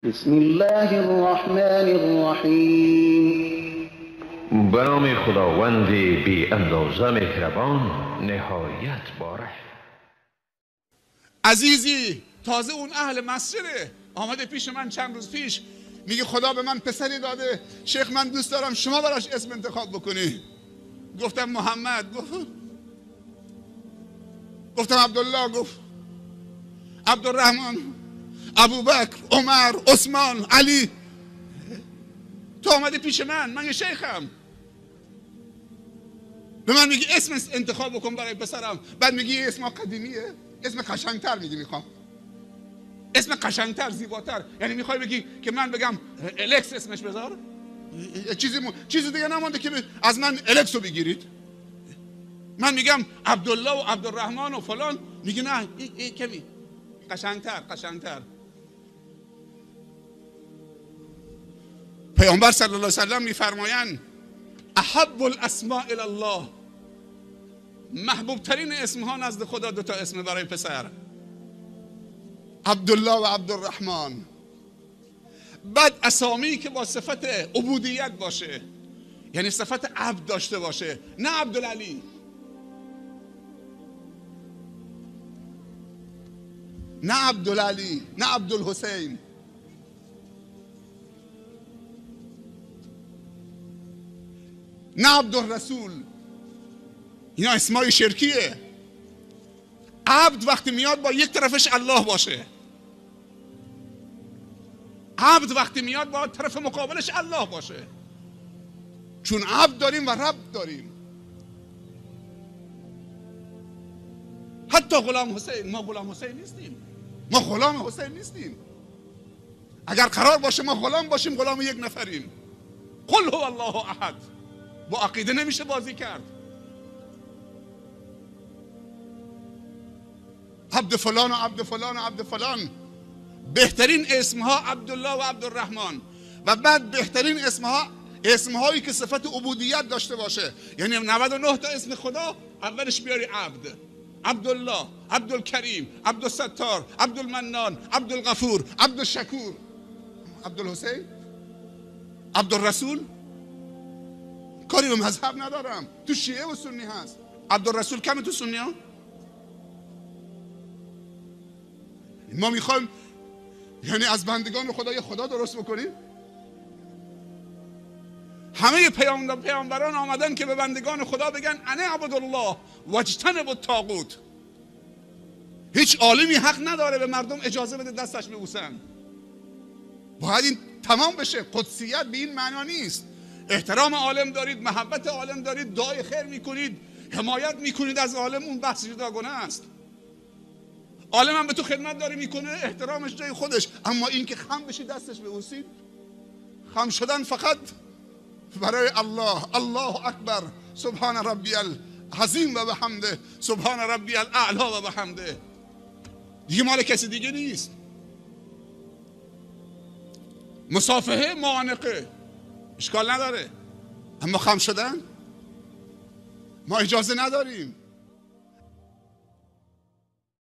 بسم الله الرحمن الرحیم. به نام خداوند بی اندازه مهربان نهایت باره. عزیزی تازه اون اهل مسجده آمده پیش من چند روز پیش، میگه خدا به من پسری داده، شیخ من دوست دارم شما براش اسم انتخاب بکنی. گفتم محمد، گفتم عبدالله، گفت عبدالرحمن، ابوبکر، عمر، عثمان، علی. تو آمده پیش من یه شیخم، به من میگی اسم انتخاب بکن برای پسرم، بعد میگی اسم قدیمیه، اسم قشنگتر میگی میخوام، اسم قشنگتر، زیباتر. یعنی میخوای بگی که من بگم الکس اسمش بذار؟ چیزی دیگه نمانده که از من الکس رو بگیرید. من میگم عبدالله و عبدالرحمن و فلان، میگی نه این کمی قشنگتر. پیامبر صلی الله علیه و سلم میفرمایند احب الاسماء الی الله، محبوب ترین اسم ها نزد خدا دو تا اسم برای پسر، عبدالله و عبدالرحمن. بعد اسامی که با صفت عبودیت باشه، یعنی صفت عبد داشته باشه، نه عبدالعلی، نه عبدالعلی، نه عبدالحسین. نه عبدالرسول. اینا اسمای شرکیه. عبد وقتی میاد با یک طرفش الله باشه، عبد وقتی میاد با طرف مقابلش الله باشه، چون عبد داریم و رب داریم. حتی غلام حسین، ما غلام حسین نیستیم، ما غلام حسین نیستیم. اگر قرار باشه ما غلام باشیم، غلام یک نفریم. قل هو الله احد. با عقیده نمیشه بازی کرد. عبد فلان و عبد فلان و عبد فلان. بهترین اسمها عبدالله و عبدالرحمن، و بعد بهترین اسمهایی که صفت عبودیت داشته باشه. یعنی 99 تا اسم خدا اولش بیاری عبد، عبدالله، عبدالکریم، عبدالستار، عبدالمنان، عبدالغفور، عبدالشکور. عبدالحسین، عبدالرسول. کاری به مذهب ندارم، تو شیعه و سنی هست. عبدالرسول کمه تو سنی ها؟ ما میخوایم یعنی از بندگان خدا خدا درست بکنیم؟ همه پیامبران آمدن که به بندگان خدا بگن انا عبدالله واجتنب الطاغوت. هیچ عالمی حق نداره به مردم اجازه بده دستش ببوسن. باید این تمام بشه. قدسیت به این معنا نیست. احترام عالم دارید، محبت عالم دارید، دعای خیر میکنید، حمایت میکنید از عالم، اون بحث جداگانه است. عالم هم به تو خدمت داره میکنه، احترامش جای خودش. اما این که خم بشی دستش ببوسید، خم شدن فقط برای الله. الله اکبر، سبحان ربی العظیم و بحمده، سبحان ربی الاعلی و بحمده، دیگه مال کسی دیگه نیست. مصافحه، معانقه اشکال نداره، اما خم شدن ما اجازه نداریم.